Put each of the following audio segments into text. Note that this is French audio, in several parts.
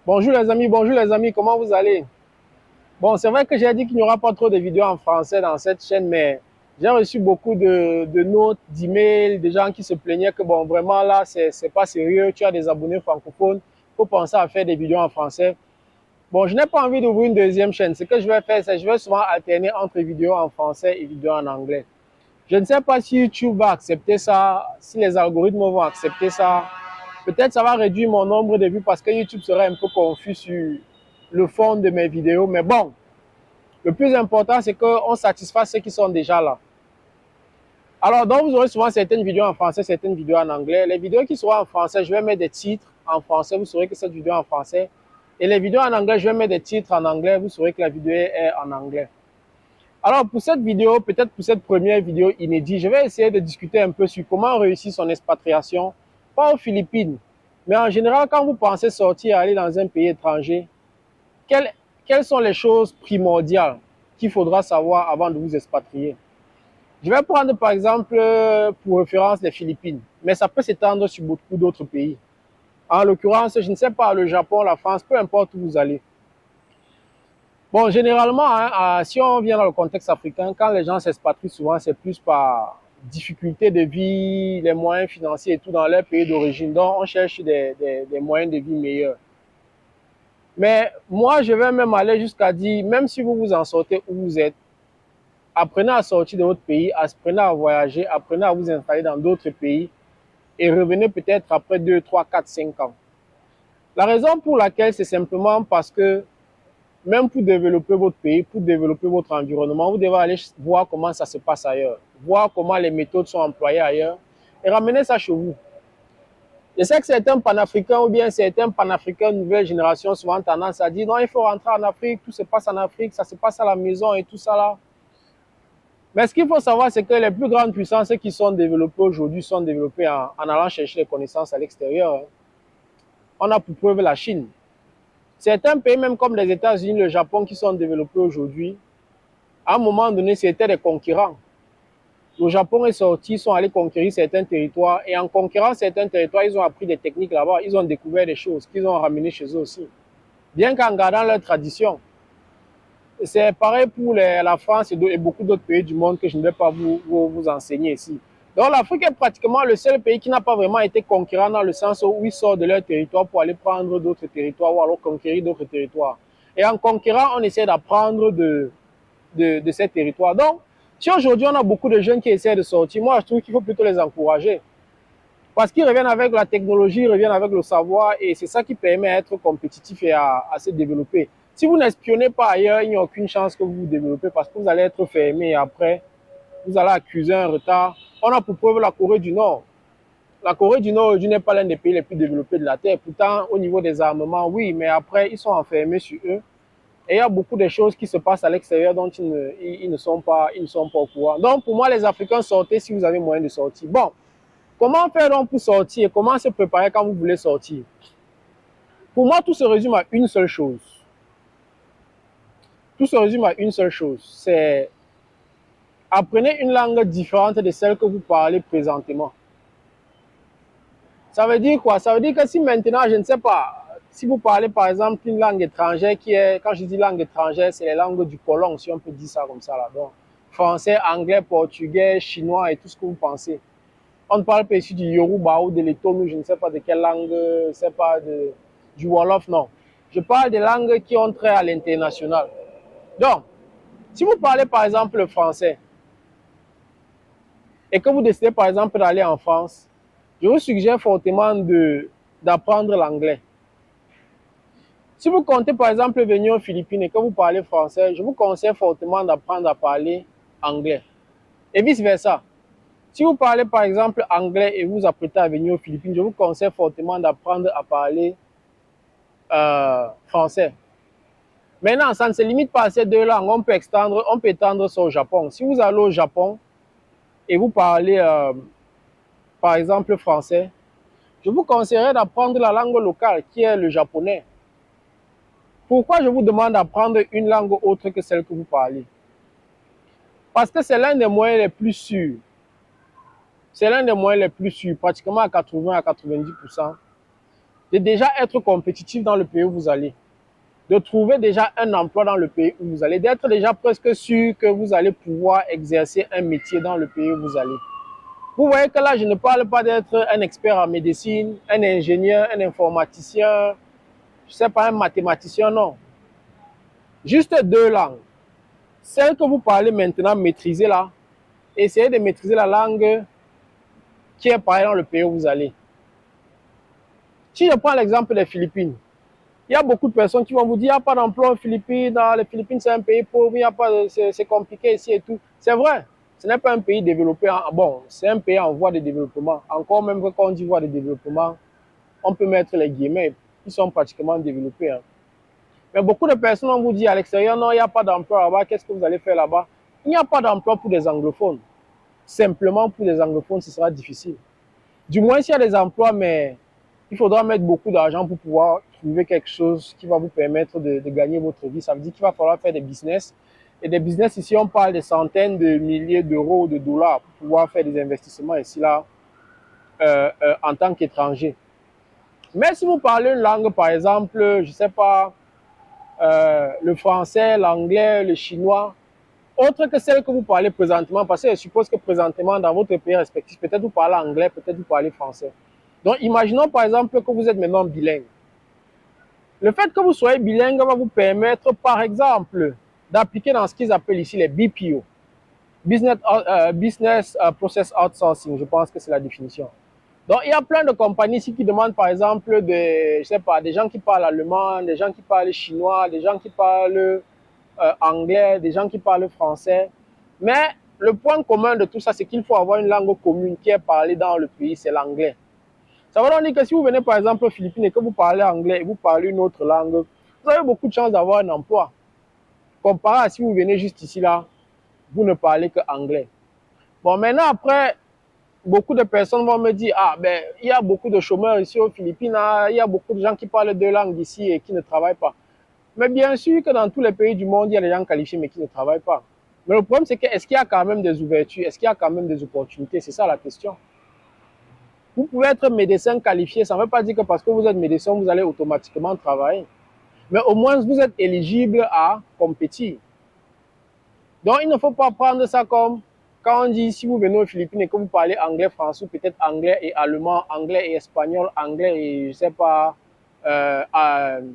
Bonjour les amis, comment vous allez? Bon, c'est vrai que j'ai dit qu'il n'y aura pas trop de vidéos en français dans cette chaîne, mais j'ai reçu beaucoup de notes, d'emails, de gens qui se plaignaient que bon, vraiment là, c'est pas sérieux, tu as des abonnés francophones, il faut penser à faire des vidéos en français. Bon, je n'ai pas envie d'ouvrir une deuxième chaîne. Ce que je vais faire, c'est que je vais souvent alterner entre vidéos en français et vidéos en anglais. Je ne sais pas si YouTube va accepter ça, si les algorithmes vont accepter ça. Peut-être ça va réduire mon nombre de vues parce que YouTube serait un peu confus sur le fond de mes vidéos. Mais bon, le plus important, c'est qu'on satisfasse ceux qui sont déjà là. Alors, donc, vous aurez souvent certaines vidéos en français, certaines vidéos en anglais. Les vidéos qui seront en français, je vais mettre des titres en français. Vous saurez que cette vidéo est en français. Et les vidéos en anglais, je vais mettre des titres en anglais. Vous saurez que la vidéo est en anglais. Alors, pour cette vidéo, peut-être pour cette première vidéo inédite, je vais essayer de discuter un peu sur comment réussir son expatriation, pas aux Philippines, mais en général, quand vous pensez sortir, aller dans un pays étranger, quelles, quelles sont les choses primordiales qu'il faudra savoir avant de vous expatrier? Je vais prendre par exemple pour référence les Philippines, mais ça peut s'étendre sur beaucoup d'autres pays. En l'occurrence, je ne sais pas, le Japon, la France, peu importe où vous allez. Bon, généralement, hein, si on vient dans le contexte africain, quand les gens s'expatrient, souvent, c'est plus par difficulté de vie, les moyens financiers et tout dans leur pays d'origine. Donc, on cherche des moyens de vie meilleurs. Mais moi, je vais même aller jusqu'à dire, même si vous vous en sortez où vous êtes, apprenez à sortir de votre pays, apprenez à voyager, apprenez à vous installer dans d'autres pays et revenez peut-être après 2, 3, 4, 5 ans. La raison pour laquelle, c'est simplement parce que même pour développer votre pays, pour développer votre environnement, vous devez aller voir comment ça se passe ailleurs, voir comment les méthodes sont employées ailleurs et ramener ça chez vous. Je sais que certains panafricains ou bien certains panafricains nouvelle génération ont souvent tendance à dire non, il faut rentrer en Afrique, tout se passe en Afrique, ça se passe à la maison et tout ça là. Mais ce qu'il faut savoir, c'est que les plus grandes puissances qui sont développées aujourd'hui sont développées en allant chercher les connaissances à l'extérieur. On a pour preuve la Chine. Certains pays, même comme les États-Unis, le Japon, qui sont développés aujourd'hui, à un moment donné, c'était des concurrents. Le Japon est sorti, ils sont allés conquérir certains territoires et en conquérant certains territoires, ils ont appris des techniques là-bas, ils ont découvert des choses qu'ils ont ramenées chez eux aussi, bien qu'en gardant leur tradition. C'est pareil pour la France et beaucoup d'autres pays du monde que je ne vais pas vous enseigner ici. Donc l'Afrique est pratiquement le seul pays qui n'a pas vraiment été conquérant dans le sens où ils sortent de leur territoire pour aller prendre d'autres territoires ou alors conquérir d'autres territoires. Et en conquérant, on essaie d'apprendre de ces territoires. Donc, si aujourd'hui on a beaucoup de jeunes qui essaient de sortir, moi je trouve qu'il faut plutôt les encourager. Parce qu'ils reviennent avec la technologie, ils reviennent avec le savoir et c'est ça qui permet d'être compétitif et à se développer. Si vous n'espionnez pas ailleurs, il n'y a aucune chance que vous vous développez parce que vous allez être fermé et après, vous allez accuser un retard. On a pour preuve la Corée du Nord. La Corée du Nord n'est pas l'un des pays les plus développés de la Terre. Pourtant, au niveau des armements, oui, mais après, ils sont enfermés sur eux. Et il y a beaucoup de choses qui se passent à l'extérieur dont ils ne sont pas au courant. Donc, pour moi, les Africains, sortez si vous avez moyen de sortir. Bon, comment faire donc pour sortir? Comment se préparer quand vous voulez sortir? Pour moi, tout se résume à une seule chose. Tout se résume à une seule chose. C'est apprenez une langue différente de celle que vous parlez présentement. Ça veut dire quoi? Ça veut dire que si maintenant, je ne sais pas, si vous parlez par exemple une langue étrangère qui est, quand je dis langue étrangère, c'est les langues du colon, si on peut dire ça comme ça là. Donc, français, anglais, portugais, chinois et tout ce que vous pensez. On ne parle pas ici du Yoruba ou de l'Etono, je ne sais pas de quelle langue, je ne sais pas du Wolof, non. Je parle des langues qui ont trait à l'international. Donc, si vous parlez par exemple le français et que vous décidez par exemple d'aller en France, je vous suggère fortement d'apprendre l'anglais. Si vous comptez par exemple venir aux Philippines et que vous parlez français, je vous conseille fortement d'apprendre à parler anglais. Et vice-versa. Si vous parlez par exemple anglais et vous apprêtez à venir aux Philippines, je vous conseille fortement d'apprendre à parler français. Maintenant, ça ne se limite pas à ces deux langues. On peut étendre ça au Japon. Si vous allez au Japon et vous parlez par exemple français, je vous conseillerais d'apprendre la langue locale qui est le japonais. Pourquoi je vous demande d'apprendre une langue autre que celle que vous parlez? Parce que c'est l'un des moyens les plus sûrs. C'est l'un des moyens les plus sûrs, pratiquement à 80 à 90%, de déjà être compétitif dans le pays où vous allez, de trouver déjà un emploi dans le pays où vous allez, d'être déjà presque sûr que vous allez pouvoir exercer un métier dans le pays où vous allez. Vous voyez que là, je ne parle pas d'être un expert en médecine, un ingénieur, un informaticien, je ne sais pas, un mathématicien, non. Juste 2 langues. Celle que vous parlez maintenant, maîtrisez-la. Essayez de maîtriser la langue qui est parlée dans le pays où vous allez. Si je prends l'exemple des Philippines, il y a beaucoup de personnes qui vont vous dire qu'il n'y a pas d'emploi aux Philippines, les Philippines c'est un pays pauvre, c'est compliqué ici et tout. C'est vrai, ce n'est pas un pays développé, bon, c'est un pays en voie de développement. Encore même quand on dit voie de développement, on peut mettre les guillemets, ils sont pratiquement développés. Hein. Mais beaucoup de personnes vont vous dire à l'extérieur, non, il n'y a pas d'emploi là-bas, qu'est-ce que vous allez faire là-bas? Il n'y a pas d'emploi pour des anglophones. Simplement pour les anglophones, ce sera difficile. Du moins, s'il y a des emplois, mais il faudra mettre beaucoup d'argent pour pouvoir trouver quelque chose qui va vous permettre de gagner votre vie. Ça veut dire qu'il va falloir faire des business. Et des business, ici, on parle des centaines de milliers d'euros ou de dollars pour pouvoir faire des investissements ici, là, en tant qu'étranger. Mais si vous parlez une langue, par exemple, je ne sais pas, le français, l'anglais, le chinois, autre que celle que vous parlez présentement, parce que je suppose que présentement, dans votre pays respectif, peut-être vous parlez anglais, peut-être vous parlez français. Donc, imaginons par exemple que vous êtes maintenant bilingue. Le fait que vous soyez bilingue va vous permettre, par exemple, d'appliquer dans ce qu'ils appellent ici les BPO, Business Process Outsourcing, je pense que c'est la définition. Donc, il y a plein de compagnies ici qui demandent, par exemple, je sais pas, des gens qui parlent allemand, des gens qui parlent chinois, des gens qui parlent anglais, des gens qui parlent français. Mais le point commun de tout ça, c'est qu'il faut avoir une langue commune qui est parlée dans le pays, c'est l'anglais. Ça veut donc dire que si vous venez par exemple aux Philippines et que vous parlez anglais et vous parlez une autre langue, vous avez beaucoup de chances d'avoir un emploi. Comparé à si vous venez juste ici là, vous ne parlez que anglais. Bon, maintenant après, beaucoup de personnes vont me dire, ah ben, il y a beaucoup de chômeurs ici aux Philippines, il y a beaucoup de gens qui parlent deux langues ici et qui ne travaillent pas. Mais bien sûr que dans tous les pays du monde, il y a des gens qualifiés mais qui ne travaillent pas. Mais le problème, c'est que est-ce qu'il y a quand même des ouvertures? Est-ce qu'il y a quand même des opportunités? C'est ça la question. Vous pouvez être médecin qualifié, ça ne veut pas dire que parce que vous êtes médecin, vous allez automatiquement travailler. Mais au moins, vous êtes éligible à compétir. Donc, il ne faut pas prendre ça comme quand on dit si vous venez aux Philippines et que vous parlez anglais, français, peut-être anglais et allemand, anglais et espagnol, anglais et je ne sais pas,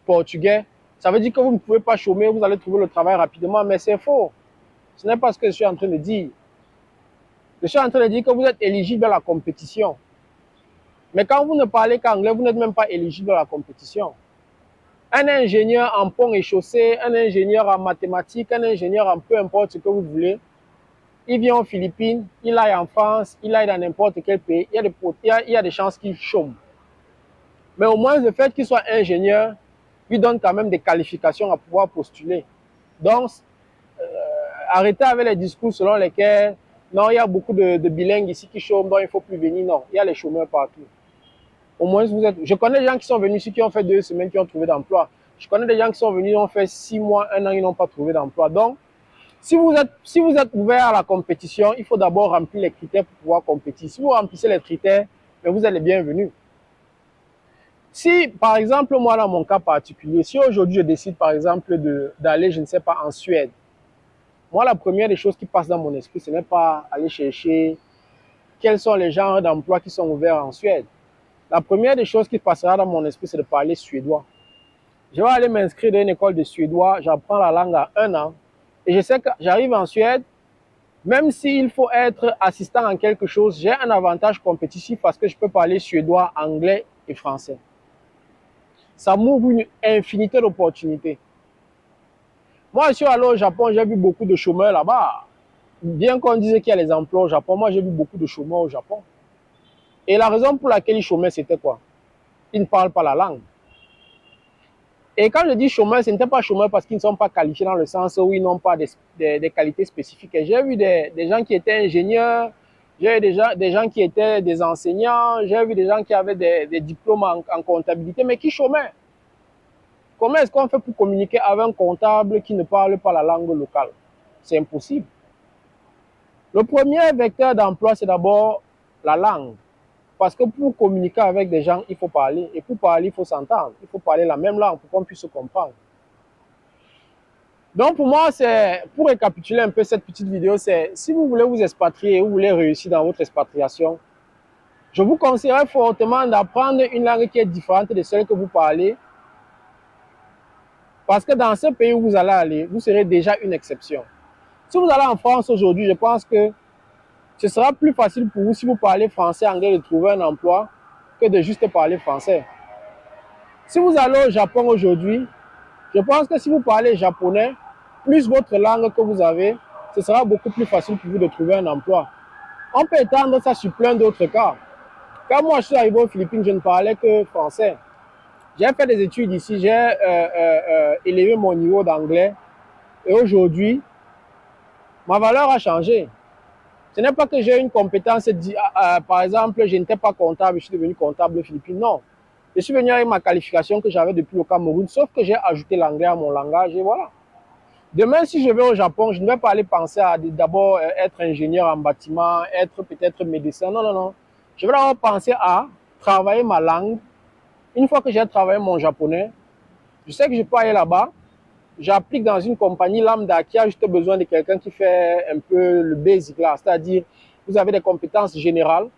portugais. Ça veut dire que vous ne pouvez pas chômer, vous allez trouver le travail rapidement, mais c'est faux. Ce n'est pas ce que je suis en train de dire. Je suis en train de dire que vous êtes éligible à la compétition. Mais quand vous ne parlez qu'anglais, vous n'êtes même pas éligible à la compétition. Un ingénieur en pont et chaussée, un ingénieur en mathématiques, un ingénieur en peu importe ce que vous voulez, il vient aux Philippines, il aille en France, il aille dans n'importe quel pays, il y a des chances qu'il chôme. Mais au moins, le fait qu'il soit ingénieur lui donne quand même des qualifications à pouvoir postuler. Donc, arrêtez avec les discours selon lesquels, non, il y a beaucoup de bilingues ici qui chôment, donc il ne faut plus venir. Non, il y a les chômeurs partout. Au moins, vous êtes... Je connais des gens qui sont venus ici, qui ont fait 2 semaines, qui ont trouvé d'emploi. Je connais des gens qui sont venus, qui ont fait 6 mois, 1 an, ils n'ont pas trouvé d'emploi. Donc, si vous êtes ouvert à la compétition, il faut d'abord remplir les critères pour pouvoir compétir. Si vous remplissez les critères, mais vous êtes les bienvenus. Si, par exemple, moi, dans mon cas particulier, si aujourd'hui je décide, par exemple, d'aller, je ne sais pas, en Suède, moi, la première des choses qui passe dans mon esprit, ce n'est pas aller chercher quels sont les genres d'emplois qui sont ouverts en Suède. La première des choses qui passera dans mon esprit, c'est de parler suédois. Je vais aller m'inscrire dans une école de suédois, j'apprends la langue à 1 an, et je sais que j'arrive en Suède, même s'il faut être assistant en quelque chose, j'ai un avantage compétitif parce que je peux parler suédois, anglais et français. Ça m'ouvre une infinité d'opportunités. Moi, je suis allé au Japon, j'ai vu beaucoup de chômeurs là-bas. Bien qu'on dise qu'il y a les emplois au Japon, moi j'ai vu beaucoup de chômeurs au Japon. Et la raison pour laquelle ils chômaient, c'était quoi? Ils ne parlent pas la langue. Et quand je dis chômeurs, ce n'était pas chômeurs parce qu'ils ne sont pas qualifiés dans le sens où ils n'ont pas des qualités spécifiques. J'ai vu des gens qui étaient ingénieurs, j'ai vu des gens qui étaient des enseignants, j'ai vu des gens qui avaient des diplômes en comptabilité, mais qui chômaient. Comment est-ce qu'on fait pour communiquer avec un comptable qui ne parle pas la langue locale? C'est impossible. Le premier vecteur d'emploi, c'est d'abord la langue. Parce que pour communiquer avec des gens, il faut parler. Et pour parler, il faut s'entendre. Il faut parler la même langue pour qu'on puisse se comprendre. Donc pour moi, pour récapituler un peu cette petite vidéo, c'est si vous voulez vous expatrier, vous voulez réussir dans votre expatriation, je vous conseillerais fortement d'apprendre une langue qui est différente de celle que vous parlez. Parce que dans ce pays où vous allez aller, vous serez déjà une exception. Si vous allez en France aujourd'hui, je pense que ce sera plus facile pour vous si vous parlez français, anglais, de trouver un emploi que de juste parler français. Si vous allez au Japon aujourd'hui, je pense que si vous parlez japonais, plus votre langue que vous avez, ce sera beaucoup plus facile pour vous de trouver un emploi. On peut étendre ça sur plein d'autres cas. Quand moi je suis arrivé aux Philippines, je ne parlais que français. J'ai fait des études ici, j'ai élevé mon niveau d'anglais et aujourd'hui, ma valeur a changé. Ce n'est pas que j'ai une compétence, par exemple, je n'étais pas comptable, je suis devenu comptable aux Philippines, non. Je suis venu avec ma qualification que j'avais depuis le Cameroun, sauf que j'ai ajouté l'anglais à mon langage et voilà. Demain, si je vais au Japon, je ne vais pas aller penser à d'abord être ingénieur en bâtiment, être peut-être médecin, non, non, non. Je vais d'abord penser à travailler ma langue. Une fois que j'ai travaillé mon japonais, je sais que je peux aller là-bas, j'applique dans une compagnie lambda qui a juste besoin de quelqu'un qui fait un peu le basic là, c'est-à-dire vous avez des compétences générales,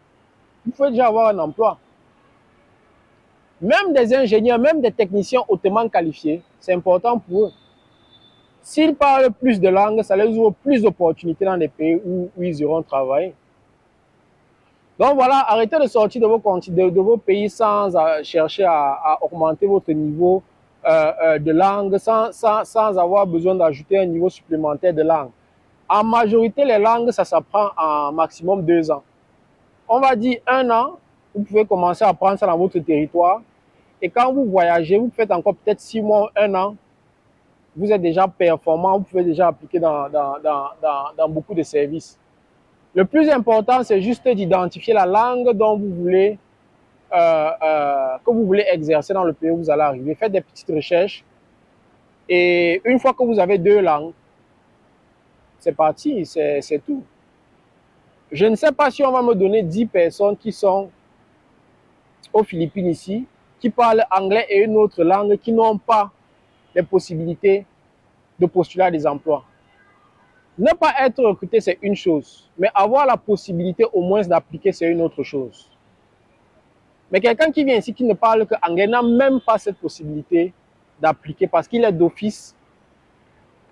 vous pouvez déjà avoir un emploi. Même des ingénieurs, même des techniciens hautement qualifiés, c'est important pour eux. S'ils parlent plus de langues, ça leur ouvre plus d'opportunités dans les pays où ils iront travailler. Donc voilà, arrêtez de sortir de vos pays sans chercher à augmenter votre niveau de langue, sans avoir besoin d'ajouter un niveau supplémentaire de langue. En majorité, les langues, ça s'apprend en maximum 2 ans. On va dire 1 an, vous pouvez commencer à apprendre ça dans votre territoire. Et quand vous voyagez, vous faites encore peut-être 6 mois, 1 an, vous êtes déjà performant, vous pouvez déjà appliquer dans beaucoup de services. Le plus important, c'est juste d'identifier la langue dont vous voulez, que vous voulez exercer dans le pays où vous allez arriver. Faites des petites recherches. Et une fois que vous avez 2 langues, c'est parti, c'est tout. Je ne sais pas si on va me donner 10 personnes qui sont aux Philippines ici, qui parlent anglais et une autre langue, qui n'ont pas les possibilités de postuler à des emplois. Ne pas être recruté, c'est une chose, mais avoir la possibilité au moins d'appliquer, c'est une autre chose. Mais quelqu'un qui vient ici, qui ne parle que anglais, n'a même pas cette possibilité d'appliquer parce qu'il est d'office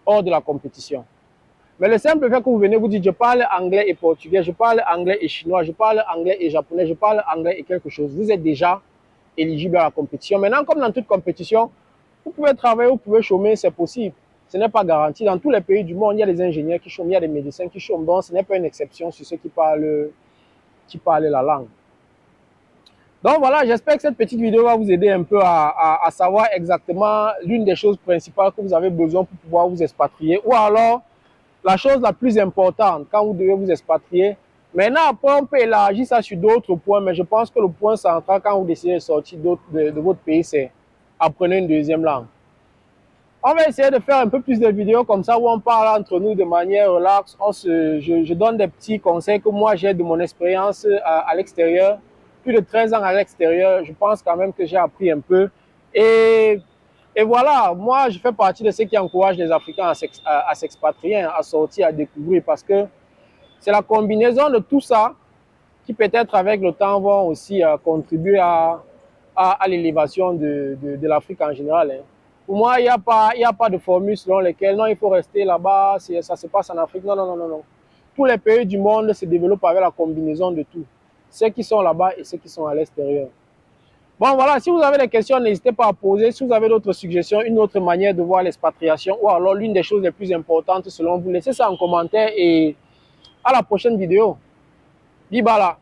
hors de la compétition. Mais le simple fait que vous venez vous dites, je parle anglais et portugais, je parle anglais et chinois, je parle anglais et japonais, je parle anglais et quelque chose, vous êtes déjà éligible à la compétition. Maintenant, comme dans toute compétition, vous pouvez travailler, vous pouvez chômer, c'est possible. Ce n'est pas garanti. Dans tous les pays du monde, il y a des ingénieurs qui chôment, il y a des médecins qui chôment. Donc, ce n'est pas une exception sur ceux qui parlent la langue. Donc voilà, j'espère que cette petite vidéo va vous aider un peu à savoir exactement l'une des choses principales que vous avez besoin pour pouvoir vous expatrier. Ou alors, la chose la plus importante quand vous devez vous expatrier. Maintenant, après, on peut élargir ça sur d'autres points, mais je pense que le point central quand vous décidez de sortir de votre pays, c'est apprenez une deuxième langue. On va essayer de faire un peu plus de vidéos comme ça où on parle entre nous de manière relax. Je donne des petits conseils que moi j'ai de mon expérience à l'extérieur. Plus de 13 ans à l'extérieur, je pense quand même que j'ai appris un peu. Et voilà, moi je fais partie de ceux qui encouragent les Africains à s'expatrier, à sortir, à découvrir parce que c'est la combinaison de tout ça qui peut-être avec le temps vont aussi contribuer à l'élévation de l'Afrique en général. Hein. Pour moi, il n'y a pas de formule selon laquelle non, il faut rester là-bas, ça se passe en Afrique. Non, non, non, non, non. Tous les pays du monde se développent avec la combinaison de tout. Ceux qui sont là-bas et ceux qui sont à l'extérieur. Bon, voilà, si vous avez des questions, n'hésitez pas à poser. Si vous avez d'autres suggestions, une autre manière de voir l'expatriation ou alors l'une des choses les plus importantes selon vous, laissez ça en commentaire et à la prochaine vidéo. Bibala.